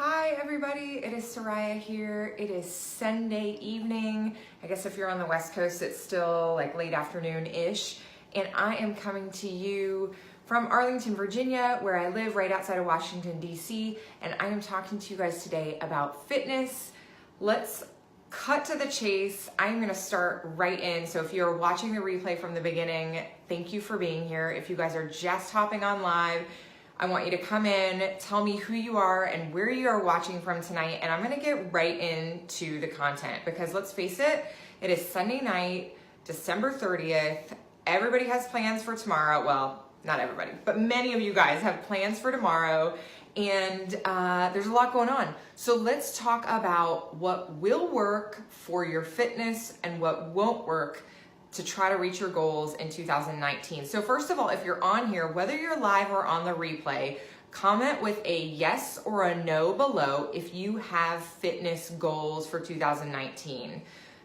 Hi everybody, it is Soraya here. It is Sunday evening. I guess if you're on the West Coast, it's still like late afternoon-ish. And I am coming to you from Arlington, Virginia, where I live right outside of Washington, DC. And I am talking to you guys today about fitness. Let's cut to the chase. I'm gonna start right in. So if you're watching the replay from the beginning, thank you for being here. If you guys are just hopping on live, I want you to come in, tell me who you are and where you are watching from tonight, and I'm gonna get right into the content because let's face it, it is Sunday night, December 30th. Everybody has plans for tomorrow. Well, not everybody, but many of you guys have plans for tomorrow, and there's a lot going on. So let's talk about what will work for your fitness and what won't work to try to reach your goals in 2019. So first of all, if you're on here, whether you're live or on the replay, comment with a yes or a no below if you have fitness goals for 2019.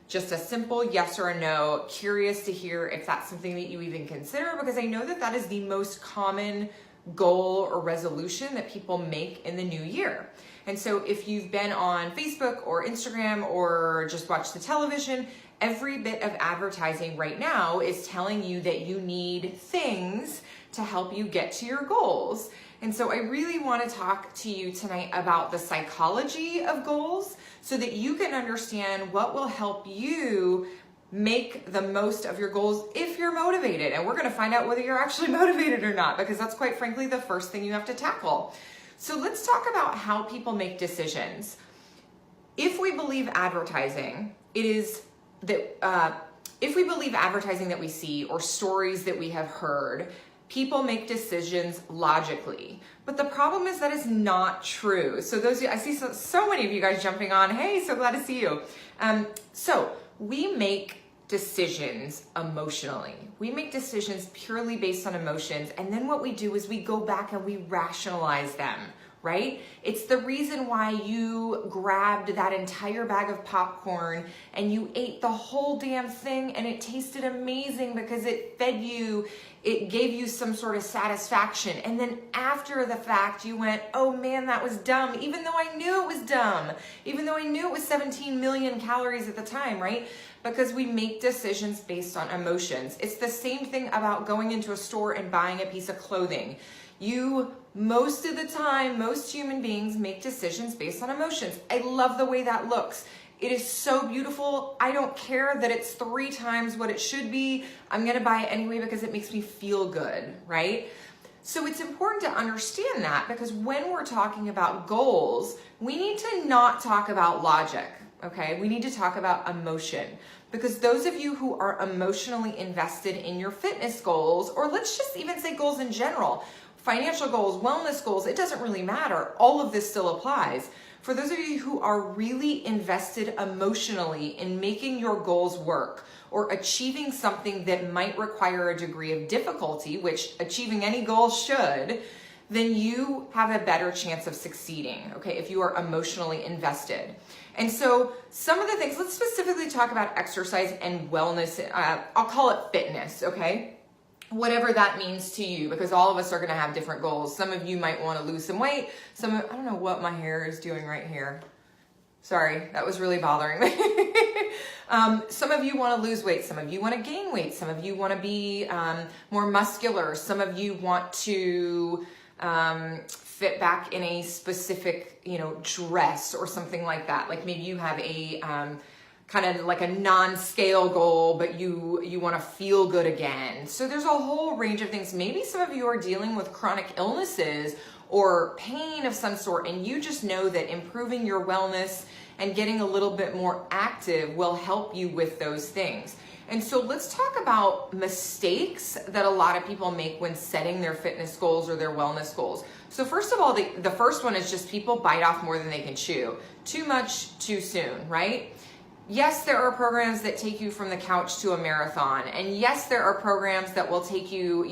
Just a simple yes or a no. Curious to hear if that's something that you even consider, because I know that that is the most common goal or resolution that people make in the new year. And so if you've been on Facebook or Instagram or just watched the television, every bit of advertising right now is telling you that you need things to help you get to your goals. And so I really want to talk to you tonight about the psychology of goals so that you can understand what will help you make the most of your goals if you're motivated. And we're going to find out whether you're actually motivated or not, because that's quite frankly the first thing you have to tackle. So let's talk about how people make decisions. If we believe advertising, it is that if we believe advertising that we see or stories that we have heard, people make decisions logically. But the problem is that is not true. So I see so many of you guys jumping on. Hey, so glad to see you. So we make decisions emotionally. We make decisions purely based on emotions. And then what we do is we go back and we rationalize them, right? It's the reason why you grabbed that entire bag of popcorn and you ate the whole damn thing and it tasted amazing because it fed you, it gave you some sort of satisfaction. And then after the fact, you went, oh man, that was dumb, even though I knew it was dumb, even though I knew it was 17 million calories at the time, right? Because we make decisions based on emotions. It's the same thing about going into a store and buying a piece of clothing. Most of the time, most human beings make decisions based on emotions. I love the way that looks. It is so beautiful. I don't care that it's 3 times what it should be. I'm gonna buy it anyway because it makes me feel good, right? So it's important to understand that, because when we're talking about goals, we need to not talk about logic, okay? We need to talk about emotion, because those of you who are emotionally invested in your fitness goals, or let's just even say goals in general, financial goals, wellness goals, it doesn't really matter. All of this still applies. For those of you who are really invested emotionally in making your goals work or achieving something that might require a degree of difficulty, which achieving any goal should, then you have a better chance of succeeding, okay, if you are emotionally invested. And so some of the things, let's specifically talk about exercise and wellness. I'll call it fitness, okay? Whatever that means to you, because all of us are going to have different goals. Some of you might want to lose some weight. I don't know what my hair is doing right here. Sorry, that was really bothering me. Some of you want to lose weight. Some of you want to gain weight. Some of you want to be more muscular. Some of you want to fit back in a specific, dress or something like that. Like maybe you have a kind of like a non-scale goal, but you want to feel good again. So there's a whole range of things. Maybe some of you are dealing with chronic illnesses or pain of some sort, and you just know that improving your wellness and getting a little bit more active will help you with those things. And so let's talk about mistakes that a lot of people make when setting their fitness goals or their wellness goals. So first of all, the first one is just people bite off more than they can chew. Too much, too soon, right? Yes, there are programs that take you from the couch to a marathon. And yes, there are programs that will take you,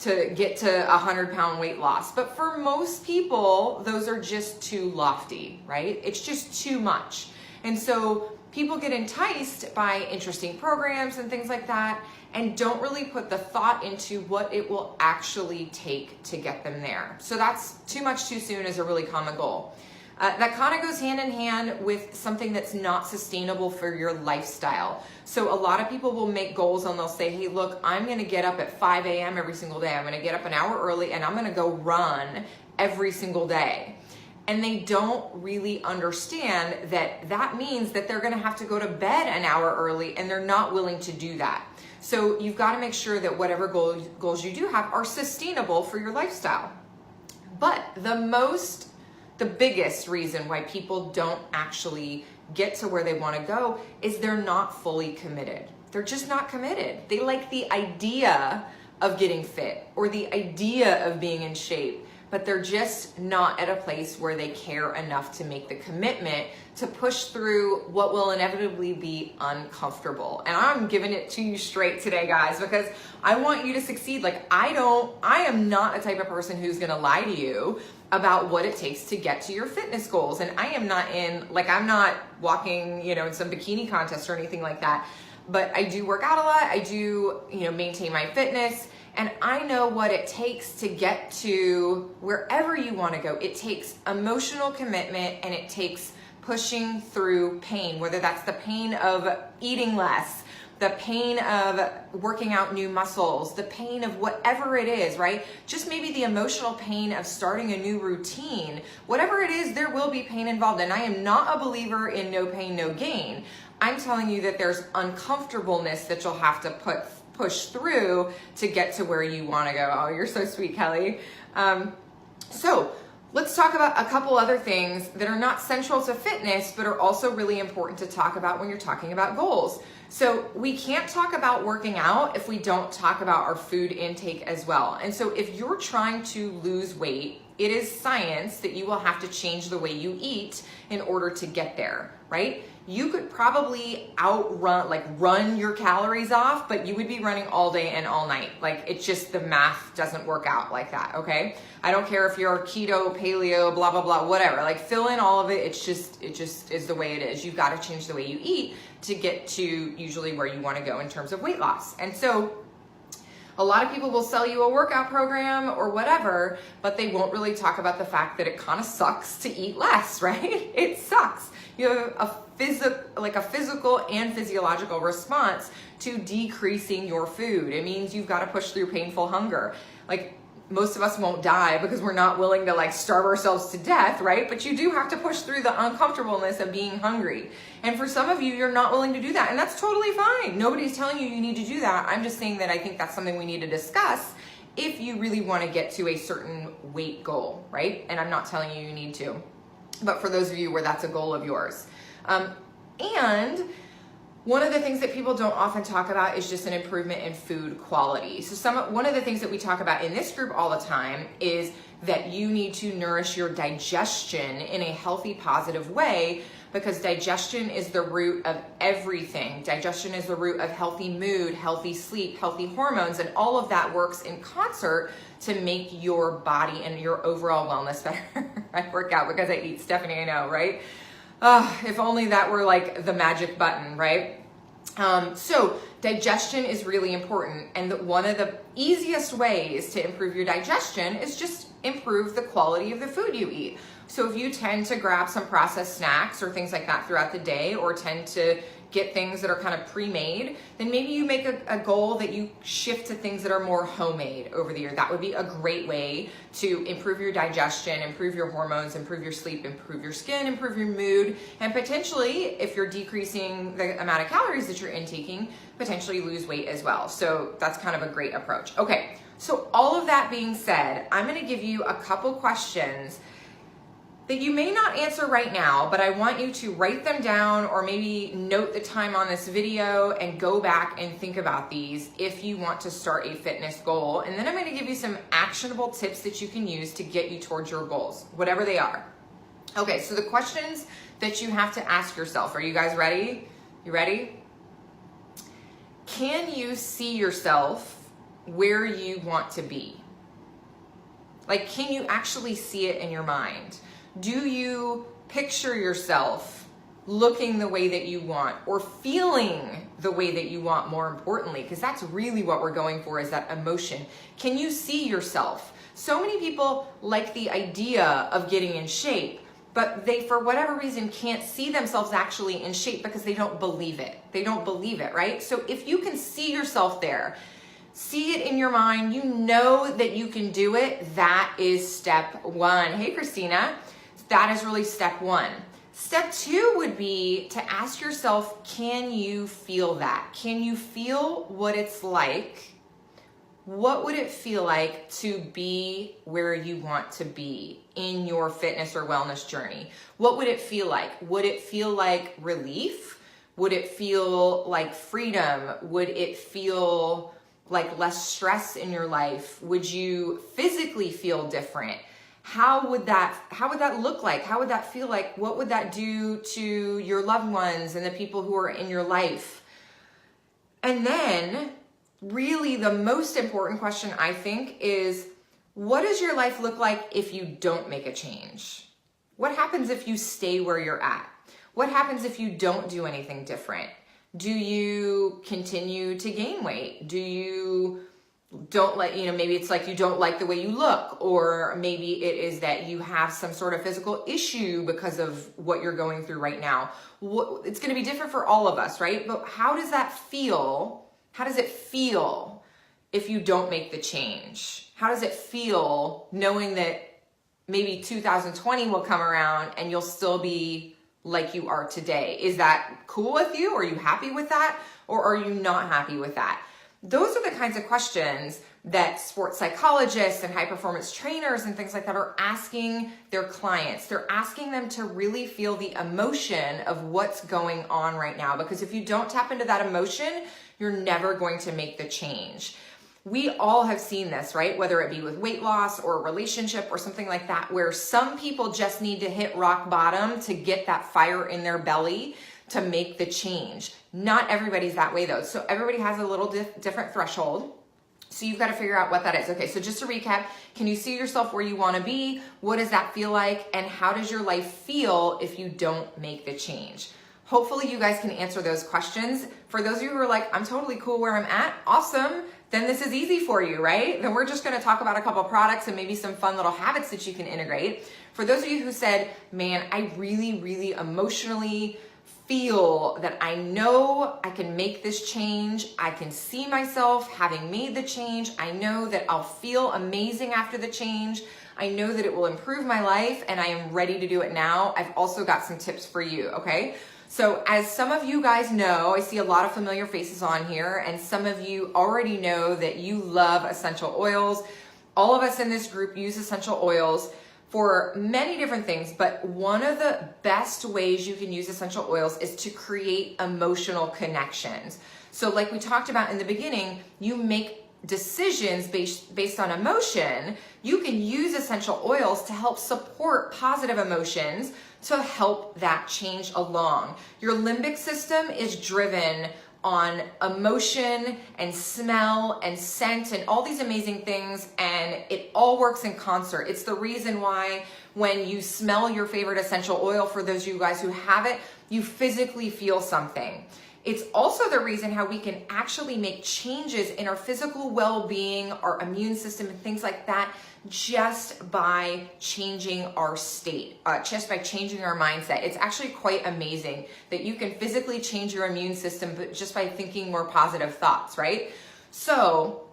to get to 100-pound weight loss. But for most people, those are just too lofty, right? It's just too much. And so people get enticed by interesting programs and things like that and don't really put the thought into what it will actually take to get them there. So that's too much too soon is a really common goal. That kind of goes hand in hand with something that's not sustainable for your lifestyle. So a lot of people will make goals and they'll say, hey, look, I'm going to get up at 5 a.m. every single day. I'm going to get up an hour early and I'm going to go run every single day. And they don't really understand that that means that they're going to have to go to bed an hour early, and they're not willing to do that. So you've got to make sure that whatever goals you do have are sustainable for your lifestyle. But the biggest reason why people don't actually get to where they want to go is they're not fully committed. They're just not committed. They like the idea of getting fit or the idea of being in shape, but they're just not at a place where they care enough to make the commitment to push through what will inevitably be uncomfortable. And I'm giving it to you straight today, guys, because I want you to succeed. Like, I am not a type of person who's gonna lie to you about what it takes to get to your fitness goals. And I am not I'm not walking, in some bikini contest or anything like that, but I do work out a lot. I do, maintain my fitness. And I know what it takes to get to wherever you want to go. It takes emotional commitment and it takes pushing through pain, whether that's the pain of eating less, the pain of working out new muscles, the pain of whatever it is, right? Just maybe the emotional pain of starting a new routine. Whatever it is, there will be pain involved. And I am not a believer in no pain, no gain. I'm telling you that there's uncomfortableness that you'll have to push through to get to where you want to go. Oh, you're so sweet, Kelly. So let's talk about a couple other things that are not central to fitness, but are also really important to talk about when you're talking about goals. So we can't talk about working out if we don't talk about our food intake as well. And so if you're trying to lose weight, it is science that you will have to change the way you eat in order to get there, right? You could probably run your calories off, but you would be running all day and all night. It's just the math doesn't work out like that, okay? I don't care if you're keto, paleo, blah, blah, blah, whatever. Fill in all of it. It just is the way it is. You've got to change the way you eat to get to usually where you want to go in terms of weight loss. And so a lot of people will sell you a workout program or whatever, but they won't really talk about the fact that it kind of sucks to eat less, right? It sucks. You have a physical and physiological response to decreasing your food. It means you've got to push through painful hunger. Most of us won't die because we're not willing to starve ourselves to death, right? But you do have to push through the uncomfortableness of being hungry. And for some of you, you're not willing to do that. And that's totally fine. Nobody's telling you need to do that. I'm just saying that I think that's something we need to discuss if you really want to get to a certain weight goal, right? And I'm not telling you need to. But for those of you where that's a goal of yours. And one of the things that people don't often talk about is just an improvement in food quality. So one of the things that we talk about in this group all the time is that you need to nourish your digestion in a healthy, positive way, because digestion is the root of everything. Digestion is the root of healthy mood, healthy sleep, healthy hormones, and all of that works in concert to make your body and your overall wellness better. I work out because I eat, Stephanie, I know, right? If only that were the magic button, right? So digestion is really important. And one of the easiest ways to improve your digestion is just improve the quality of the food you eat. So if you tend to grab some processed snacks or things like that throughout the day, or tend to get things that are kind of pre-made, then maybe you make a goal that you shift to things that are more homemade over the year. That would be a great way to improve your digestion, improve your hormones, improve your sleep, improve your skin, improve your mood, and potentially, if you're decreasing the amount of calories that you're intaking, potentially lose weight as well. So that's kind of a great approach. Okay, so all of that being said, I'm gonna give you a couple questions that you may not answer right now, but I want you to write them down or maybe note the time on this video and go back and think about these if you want to start a fitness goal. And then I'm going to give you some actionable tips that you can use to get you towards your goals, whatever they are. Okay, so the questions that you have to ask yourself, are you guys ready? You ready? Can you see yourself where you want to be? Can you actually see it in your mind? Do you picture yourself looking the way that you want, or feeling the way that you want, more importantly, because that's really what we're going for, is that emotion. Can you see yourself? So many people like the idea of getting in shape, but they, for whatever reason, can't see themselves actually in shape because they don't believe it. They don't believe it, right? So if you can see yourself there, see it in your mind, you know that you can do it, that is step one. Hey, Christina, that is really step one. Step two would be to ask yourself, can you feel that? Can you feel what it's like? What would it feel like to be where you want to be in your fitness or wellness journey? What would it feel like? Would it feel like relief? Would it feel like freedom? Would it feel like less stress in your life? Would you physically feel different? How would that look like? How would that feel like? What would that do to your loved ones and the people who are in your life? And then really the most important question, I think, is what does your life look like if you don't make a change? What happens if you stay where you're at? What happens if you don't do anything different? Do you continue to gain weight? Do you maybe it's like you don't like the way you look, or maybe it is that you have some sort of physical issue because of what you're going through right now. It's going to be different for all of us, right? But how does that feel? How does it feel if you don't make the change? How does it feel knowing that maybe 2020 will come around and you'll still be like you are today? Is that cool with you? Are you happy with that? Or are you not happy with that? Those are the kinds of questions that sports psychologists and high performance trainers and things like that are asking their clients. They're asking them to really feel the emotion of what's going on right now. Because if you don't tap into that emotion, you're never going to make the change. We all have seen this, right? Whether it be with weight loss or a relationship or something like that, where some people just need to hit rock bottom to get that fire in their belly to make the change. Not everybody's that way though. So everybody has a little different threshold. So you've got to figure out what that is. Okay, so just to recap, can you see yourself where you want to be? What does that feel like? And how does your life feel if you don't make the change? Hopefully you guys can answer those questions. For those of you who are like, I'm totally cool where I'm at, awesome. Then this is easy for you, right? Then we're just going to talk about a couple products and maybe some fun little habits that you can integrate. For those of you who said, man, I really, really emotionally feel that I know I can make this change. I can see myself having made the change. I know that I'll feel amazing after the change. I know that it will improve my life and I am ready to do it now. I've also got some tips for you, okay? So as some of you guys know, I see a lot of familiar faces on here, and some of you already know that you love essential oils. All of us in this group use essential oils for many different things, but one of the best ways you can use essential oils is to create emotional connections. So like we talked about in the beginning, you make decisions based on emotion. You can use essential oils to help support positive emotions to help that change along. Your limbic system is driven on emotion and smell and scent and all these amazing things, and it all works in concert. It's the reason why when you smell your favorite essential oil, for those of you guys who have it, you physically feel something. It's also the reason how we can actually make changes in our physical well-being, our immune system, and things like that just by changing our state, just by changing our mindset. It's actually quite amazing that you can physically change your immune system but just by thinking more positive thoughts, right? So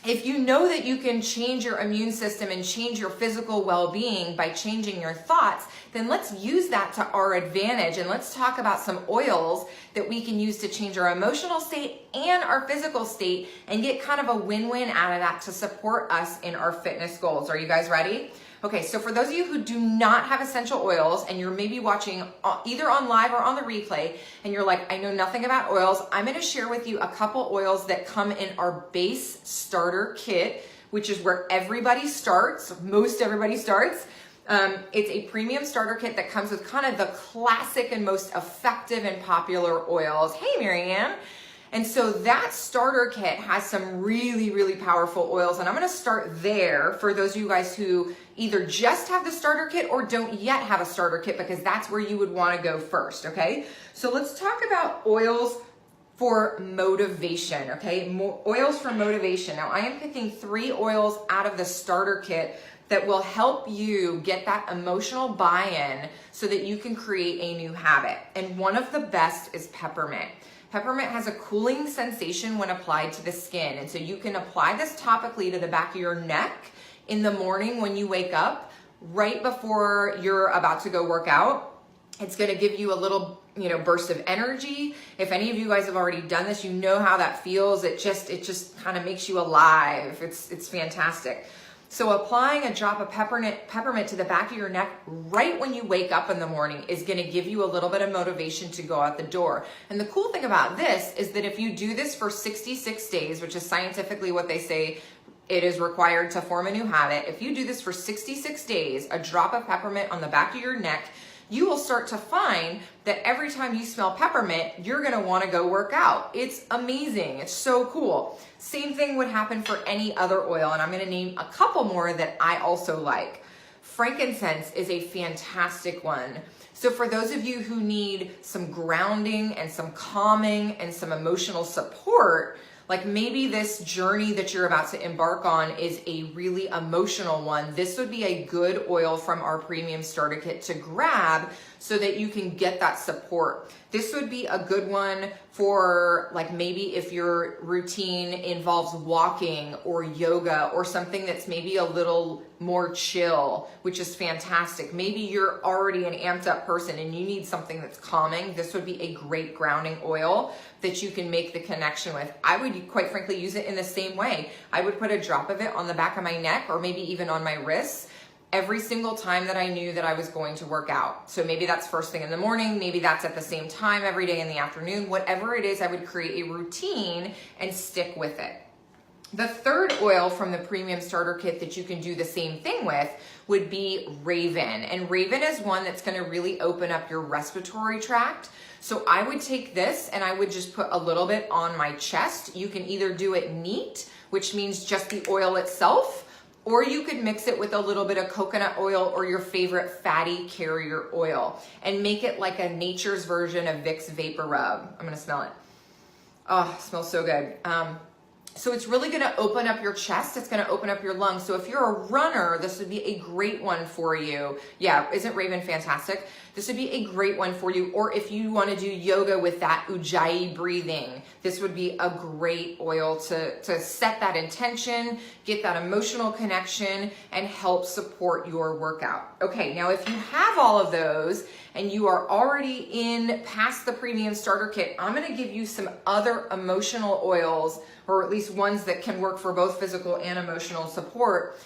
if you know that you can change your immune system and change your physical well-being by changing your thoughts, then let's use that to our advantage, and let's talk about some oils that we can use to change our emotional state and our physical state and get kind of a win-win out of that to support us in our fitness goals. Are you guys ready? Okay, so for those of you who do not have essential oils and you're maybe watching either on live or on the replay and you're like, I know nothing about oils, I'm gonna share with you a couple oils that come in our base starter kit, which is where everybody starts, most everybody starts. It's a premium starter kit that comes with kind of the classic and most effective and popular oils. Hey, Marianne. And so that starter kit has some really, really powerful oils. And I'm going to start there for those of you guys who either just have the starter kit or don't yet have a starter kit, because that's where you would want to go first. Okay. So let's talk about oils for motivation. Okay. Oils for motivation. Now I am picking 3 oils out of the starter kit that will help you get that emotional buy-in so that you can create a new habit. And one of the best is peppermint. Peppermint has a cooling sensation when applied to the skin. And so you can apply this topically to the back of your neck in the morning when you wake up, right before you're about to go work out. It's gonna give you a little, burst of energy. If any of you guys have already done this, you know how that feels. It just kind of makes you alive. It's fantastic. So applying a drop of peppermint to the back of your neck right when you wake up in the morning is gonna give you a little bit of motivation to go out the door. And the cool thing about this is that if you do this for 66 days, which is scientifically what they say it is required to form a new habit, if you do this for 66 days, a drop of peppermint on the back of your neck, you will start to find that every time you smell peppermint, you're gonna wanna go work out. It's amazing, it's so cool. Same thing would happen for any other oil, and I'm gonna name a couple more that I also like. Frankincense is a fantastic one. So for those of you who need some grounding and some calming and some emotional support, like maybe this journey that you're about to embark on is a really emotional one, this would be a good oil from our premium starter kit to grab so that you can get that support. This would be a good one for like maybe if your routine involves walking or yoga or something that's maybe a little more chill, which is fantastic. Maybe you're already an amped up person and you need something that's calming. This would be a great grounding oil that you can make the connection with. I would quite frankly use it in the same way. I would put a drop of it on the back of my neck or maybe even on my wrists every single time that I knew that I was going to work out. So maybe that's first thing in the morning, maybe that's at the same time every day in the afternoon. Whatever it is, I would create a routine and stick with it. The third oil from the premium starter kit that you can do the same thing with would be Raven. And Raven is one that's gonna really open up your respiratory tract. So I would take this and I would just put a little bit on my chest. You can either do it neat, which means just the oil itself, or you could mix it with a little bit of coconut oil or your favorite fatty carrier oil and make it like a nature's version of Vicks Vapor Rub. I'm gonna smell it. Oh, it smells so good. So it's really gonna open up your chest, it's gonna open up your lungs. So if you're a runner, this would be a great one for you. Yeah, isn't Raven fantastic? This would be a great one for you. Or if you wanna do yoga with that Ujjayi breathing, this would be a great oil to set that intention, get that emotional connection, and help support your workout. Okay, now if you have all of those and you are already in past the premium starter kit, I'm gonna give you some other emotional oils, or at least ones that can work for both physical and emotional support,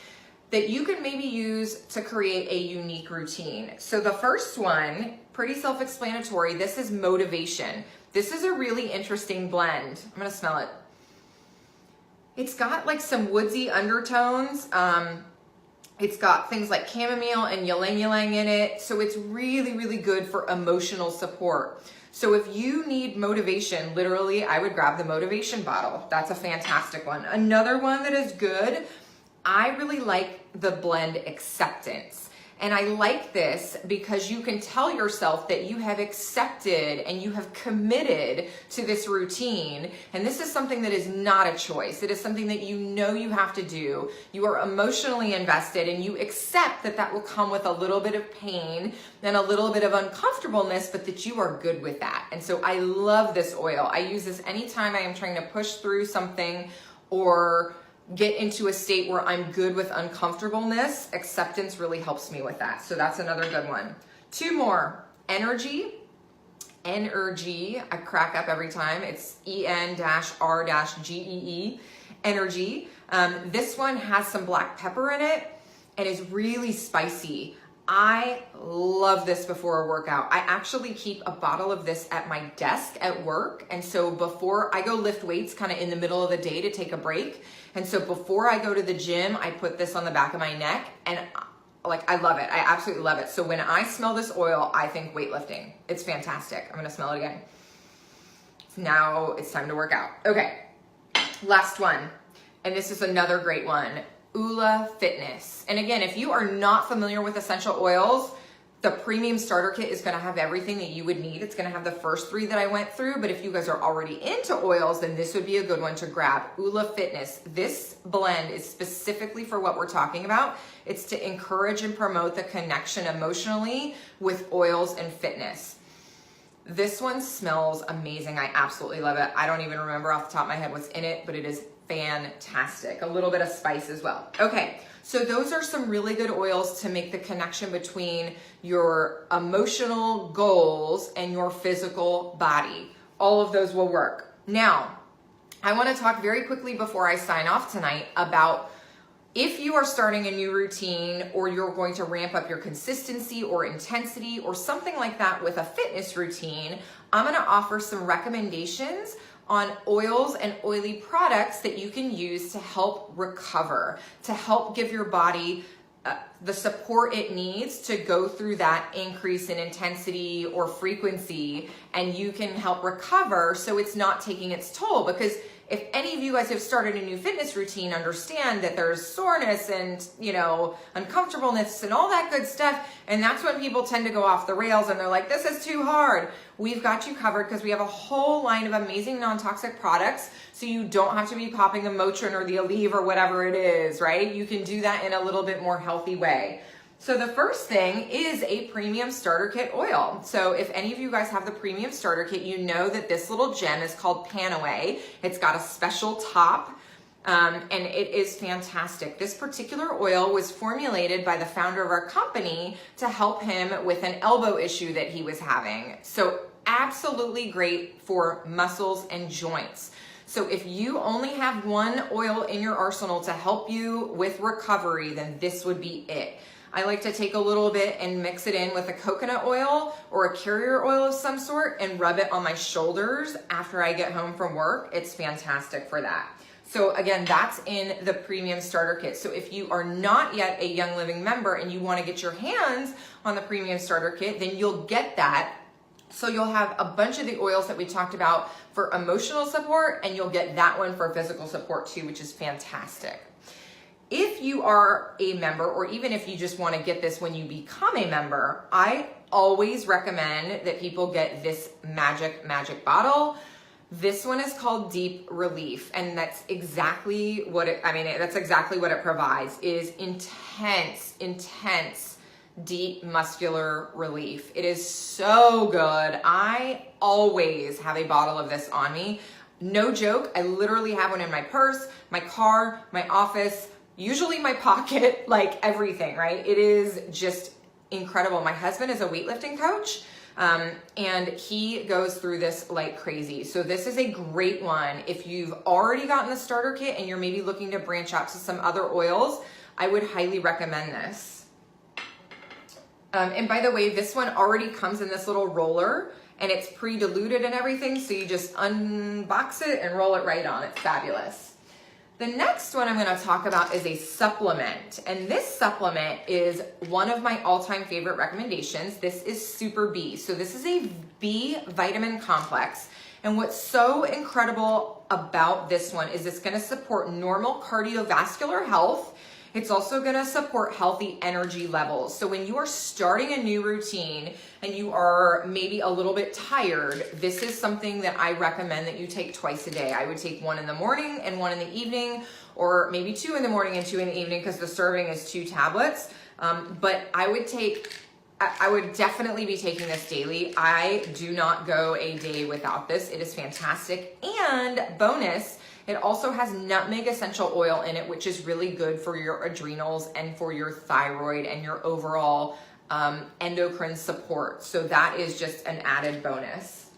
that you can maybe use to create a unique routine. So the first one, pretty self-explanatory, this is Motivation. This is a really interesting blend. I'm gonna smell it. It's got like some woodsy undertones. It's got things like chamomile and ylang ylang in it. So it's really, really good for emotional support. So if you need motivation, literally, I would grab the Motivation bottle. That's a fantastic one. Another one that is good, I really like the blend Acceptance. And I like this because you can tell yourself that you have accepted and you have committed to this routine. And this is something that is not a choice. It is something that you know you have to do. You are emotionally invested and you accept that that will come with a little bit of pain and a little bit of uncomfortableness, but that you are good with that. And so I love this oil. I use this anytime I am trying to push through something or get into a state where I'm good with uncomfortableness. Acceptance really helps me with that. So that's another good one. Two more. Energy. Energy. I crack up every time. It's EN-R-GEE. Energy. This one has some black pepper in it and is really spicy. I love this before a workout. I actually keep a bottle of this at my desk at work. And so before I go lift weights kind of in the middle of the day to take a break. And so before I go to the gym, I put this on the back of my neck and like, I love it. I absolutely love it. So when I smell this oil, I think weightlifting. It's fantastic. I'm going to smell it again. Now it's time to work out. Okay. Last one. And this is another great one. Ula Fitness. And again, if you are not familiar with essential oils, The premium starter kit is going to have everything that you would need. It's going to have the first 3 that I went through, but if you guys are already into oils, then this would be a good one to grab. Ula Fitness. This blend is specifically for what we're talking about. It's to encourage and promote the connection emotionally with oils and fitness. This one smells amazing. I absolutely love it. I don't even remember off the top of my head what's in it, but it is fantastic. A little bit of spice as well. Okay, so those are some really good oils to make the connection between your emotional goals and your physical body. All of those will work. Now, I want to talk very quickly before I sign off tonight about if you are starting a new routine or you're going to ramp up your consistency or intensity or something like that with a fitness routine, I'm going to offer some recommendations on oils and oily products that you can use to help recover, to help give your body the support it needs to go through that increase in intensity or frequency, and you can help recover so it's not taking its toll. Because if any of you guys have started a new fitness routine, understand that there's soreness and, you know, uncomfortableness and all that good stuff. And that's when people tend to go off the rails and they're like, this is too hard. We've got you covered because we have a whole line of amazing non-toxic products. So you don't have to be popping the Motrin or the Aleve or whatever it is, right? You can do that in a little bit more healthy way. So the first thing is a premium starter kit oil. So if any of you guys have the premium starter kit, you know that this little gem is called Panaway. It's got a special top and it is fantastic. This particular oil was formulated by the founder of our company to help him with an elbow issue that he was having. So absolutely great for muscles and joints. So if you only have one oil in your arsenal to help you with recovery, then this would be it. I like to take a little bit and mix it in with a coconut oil or a carrier oil of some sort and rub it on my shoulders after I get home from work. It's fantastic for that. So again, that's in the premium starter kit. So if you are not yet a Young Living member and you want to get your hands on the premium starter kit, then you'll get that. So you'll have a bunch of the oils that we talked about for emotional support, and you'll get that one for physical support too, which is fantastic. If you are a member, or even if you just want to get this when you become a member, I always recommend that people get this magic bottle. This one is called Deep Relief, and that's exactly what that's exactly what it provides, is intense deep muscular relief. It is so good. I always have a bottle of this on me. No joke, I literally have one in my purse, my car, my office, usually my pocket, like everything, right? It is just incredible. My husband is a weightlifting coach, and he goes through this like crazy. So this is a great one. If you've already gotten the starter kit and you're maybe looking to branch out to some other oils, I would highly recommend this. And by the way, this one already comes in this little roller, and it's pre-diluted and everything. So you just unbox it and roll it right on. It's fabulous. The next one I'm going to talk about is a supplement, and this supplement is one of my all-time favorite recommendations. This is Super B. So this is a B vitamin complex, and what's so incredible about this one is it's going to support normal cardiovascular health. It's also going to support healthy energy levels. So when you are starting a new routine and you are maybe a little bit tired, this is something that I recommend that you take twice a day. I would take one in the morning and one in the evening, or maybe 2 in the morning and 2 in the evening, because the serving is 2 tablets. But I would definitely be taking this daily. I do not go a day without this. It is fantastic. And bonus, it also has nutmeg essential oil in it, which is really good for your adrenals and for your thyroid and your overall endocrine support. So that is just an added bonus.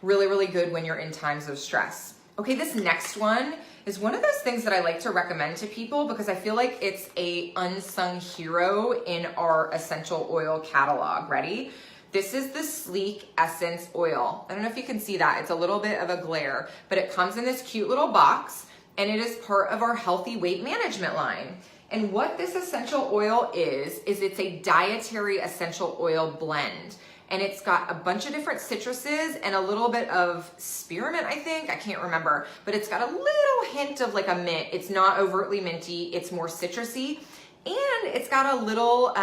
Really, really good when you're in times of stress. Okay, this next one is one of those things that I like to recommend to people because I feel like it's a unsung hero in our essential oil catalog. Ready? This is the Sleek Essence Oil. I don't know if you can see that. It's a little bit of a glare, but it comes in this cute little box, and it is part of our healthy weight management line. And what this essential oil is it's a dietary essential oil blend. And it's got a bunch of different citruses and a little bit of spearmint, I think. I can't remember. But it's got a little hint of like a mint. It's not overtly minty. It's more citrusy. and it's got a little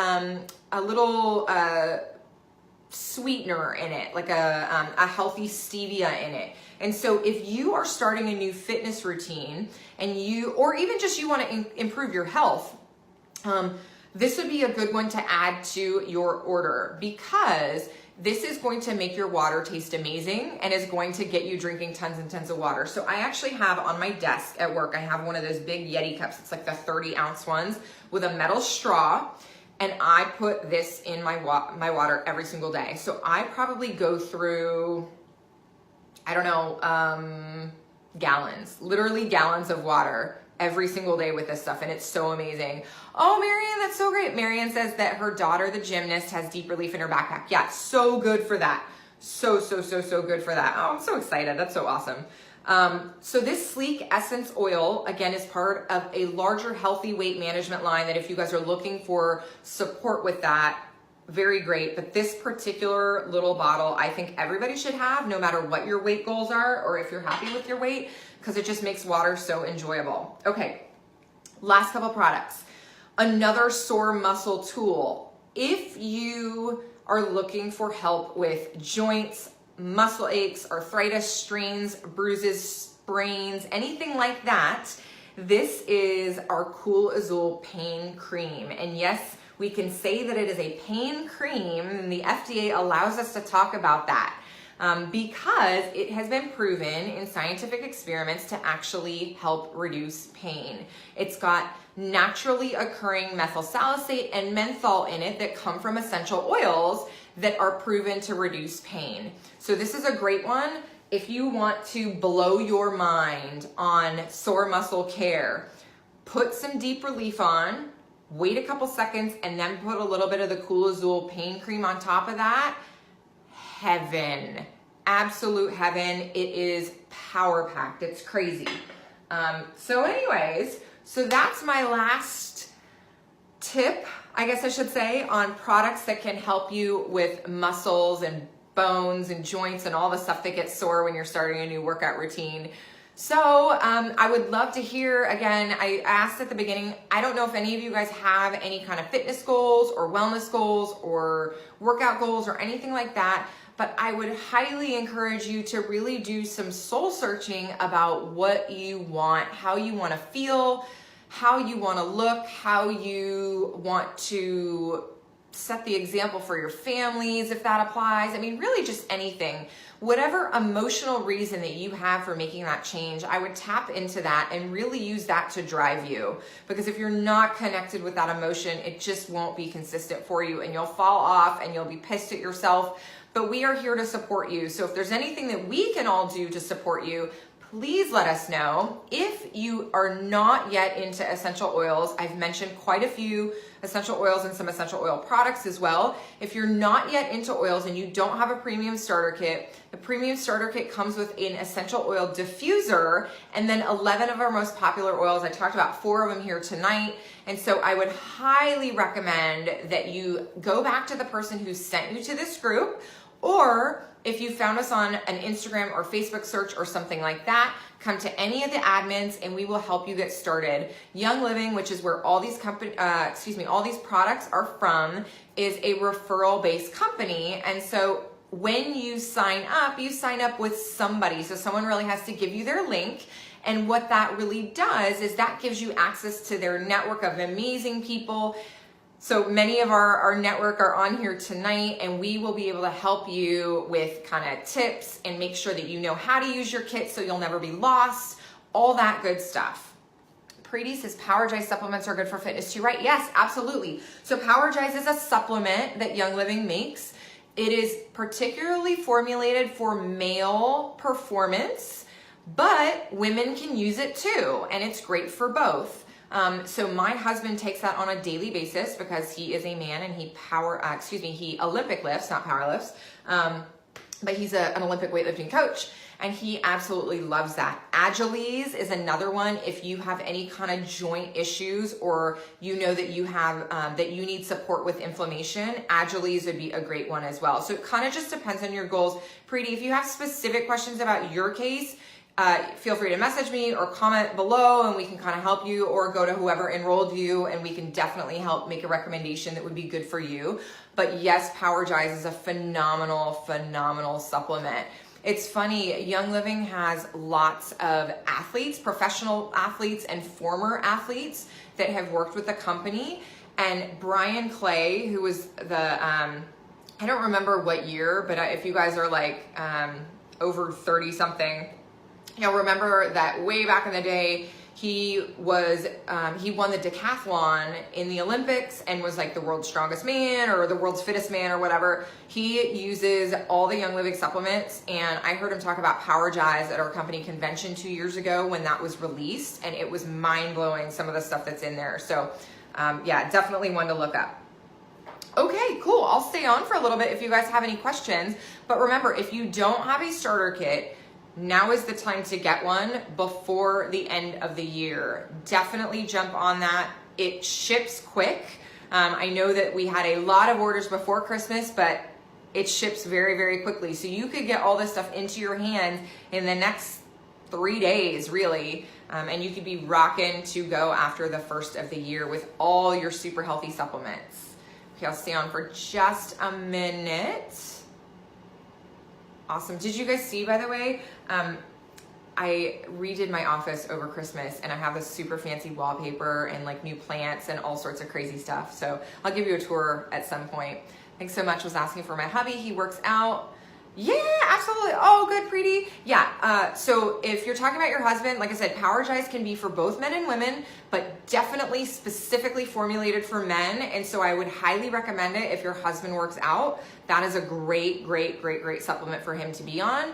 sweetener in it, like a healthy stevia in it. And so if you are starting a new fitness routine and or even just you want to improve your health, this would be a good one to add to your order, because this is going to make your water taste amazing and is going to get you drinking tons and tons of water. So I actually have on my desk at work, I have one of those big Yeti cups. It's like the 30-ounce ones with a metal straw. And I put this in my water every single day. So I probably go through, I don't know, gallons, literally gallons of water every single day with this stuff, and it's so amazing. Oh, Marianne, that's so great. Marianne says that her daughter, the gymnast, has deep relief in her backpack. Yeah, so good for that. So good for that. Oh, I'm so excited. That's so awesome. So this Sleek Essence Oil, again, is part of a larger healthy weight management line that if you guys are looking for support with that, very great. But this particular little bottle, I think everybody should have, no matter what your weight goals are or if you're happy with your weight, because it just makes water so enjoyable. Okay, last couple products. Another sore muscle tool. If you are looking for help with joints, muscle aches, arthritis, strains, bruises, sprains, anything like that, this is our Cool Azul Pain Cream. And yes, we can say that it is a pain cream, and the FDA allows us to talk about that because it has been proven in scientific experiments to actually help reduce pain. It's got naturally occurring methyl salicylate and menthol in it that come from essential oils that are proven to reduce pain. So this is a great one if you want to blow your mind on sore muscle care. Put some Deep Relief on, wait a couple seconds, and then put a little bit of the Cool Azul Pain Cream on top of that. Heaven, absolute heaven. It is power packed. It's crazy. So anyways, so that's my last tip, I guess I should say, on products that can help you with muscles and bones and joints and all the stuff that gets sore when you're starting a new workout routine. So I would love to hear, again, I asked at the beginning, I don't know if any of you guys have any kind of fitness goals or wellness goals or workout goals or anything like that, but I would highly encourage you to really do some soul searching about what you want, how you want to feel, how you want to look, how you want to set the example for your families, if that applies. I mean, really just anything. Whatever emotional reason that you have for making that change, I would tap into that and really use that to drive you. Because if you're not connected with that emotion, it just won't be consistent for you, and you'll fall off and you'll be pissed at yourself. But we are here to support you. So if there's anything that we can all do to support you, please let us know. If you are not yet into essential oils, I've mentioned quite a few essential oils and some essential oil products as well. If you're not yet into oils and you don't have a premium starter kit, the premium starter kit comes with an essential oil diffuser and then 11 of our most popular oils. I talked about 4 of them here tonight. And so I would highly recommend that you go back to the person who sent you to this group, or if you found us on an Instagram or Facebook search or something like that, come to any of the admins and we will help you get started. Young Living, which is where all these all these products are from, is a referral-based company. And so when you sign up with somebody. So someone really has to give you their link. And what that really does is that gives you access to their network of amazing people. So many of our network are on here tonight, and we will be able to help you with kind of tips and make sure that you know how to use your kit so you'll never be lost, all that good stuff. Preeti says Powergize supplements are good for fitness too, right? Yes, absolutely. So Powergize is a supplement that Young Living makes. It is particularly formulated for male performance, but women can use it too, and it's great for both. So my husband takes that on a daily basis because he is a man and he he Olympic lifts, not power lifts. But he's an Olympic weightlifting coach and he absolutely loves that. Agilise is another one. If you have any kind of joint issues or you know that you have, that you need support with inflammation, Agilise would be a great one as well. So it kind of just depends on your goals. Preeti, if you have specific questions about your case, feel free to message me or comment below and we can kind of help you, or go to whoever enrolled you and we can definitely help make a recommendation that would be good for you. But yes, Powergize is a phenomenal supplement. It's funny, Young Living has lots of athletes, professional athletes and former athletes that have worked with the company. And Brian Clay, who was the, I don't remember what year, but if you guys are like over 30 something, you'll remember that way back in the day, he won the decathlon in the Olympics and was like the world's strongest man or the world's fittest man or whatever. He uses all the Young Living supplements, and I heard him talk about Powergize at our company convention 2 years ago when that was released, and it was mind-blowing, some of the stuff that's in there. So yeah, definitely one to look up. Okay, cool. I'll stay on for a little bit if you guys have any questions. But remember, if you don't have a starter kit, now is the time to get one before the end of the year. Definitely jump on that. It ships quick. I know that we had a lot of orders before Christmas, but it ships very quickly. So you could get all this stuff into your hands in the next 3 days, really. And you could be rocking to go after the first of the year with all your super healthy supplements. Okay, I'll stay on for just a minute. Awesome. Did you guys see, by the way, I redid my office over Christmas and I have this super fancy wallpaper and like new plants and all sorts of crazy stuff. So I'll give you a tour at some point. Thanks so much. Was asking for my hubby. He works out. Yeah, absolutely. Oh, good, Preeti. Yeah, so if you're talking about your husband, like I said, Powergize can be for both men and women, but definitely specifically formulated for men. And so I would highly recommend it if your husband works out. That is a great supplement for him to be on.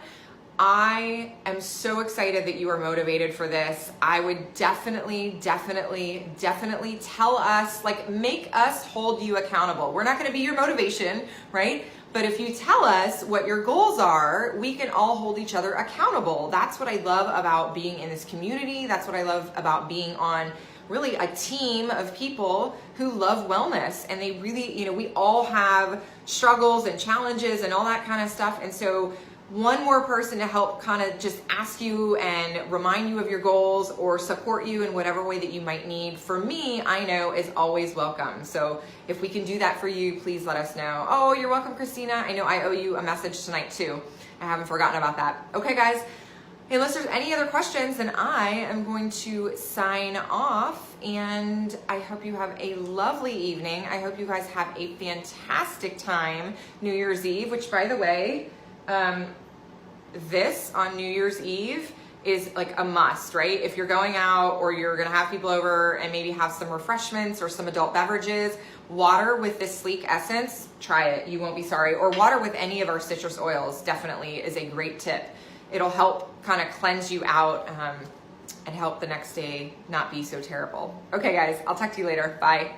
I am so excited that you are motivated for this. I would definitely tell us, like, make us hold you accountable. We're not going to be your motivation, right? But if you tell us what your goals are, we can all hold each other accountable. That's what I love about being in this community. That's what I love about being on really a team of people who love wellness. And they really, you know, we all have struggles and challenges and all that kind of stuff. And so one more person to help kind of just ask you and remind you of your goals or support you in whatever way that you might need, for me, I know is always welcome. So if we can do that for you, please let us know. Oh, you're welcome, Christina. I know I owe you a message tonight too. I haven't forgotten about that. Okay, guys, unless there's any other questions, then I am going to sign off, and I hope you have a lovely evening. I hope you guys have a fantastic time New Year's Eve, which, by the way, this on New Year's Eve is like a must, right? If you're going out or you're gonna have people over and maybe have some refreshments or some adult beverages, water with this Sleek Essence, try it, you won't be sorry. Or water with any of our citrus oils definitely is a great tip. It'll help kind of cleanse you out and help the next day not be so terrible. Okay guys, I'll talk to you later, bye.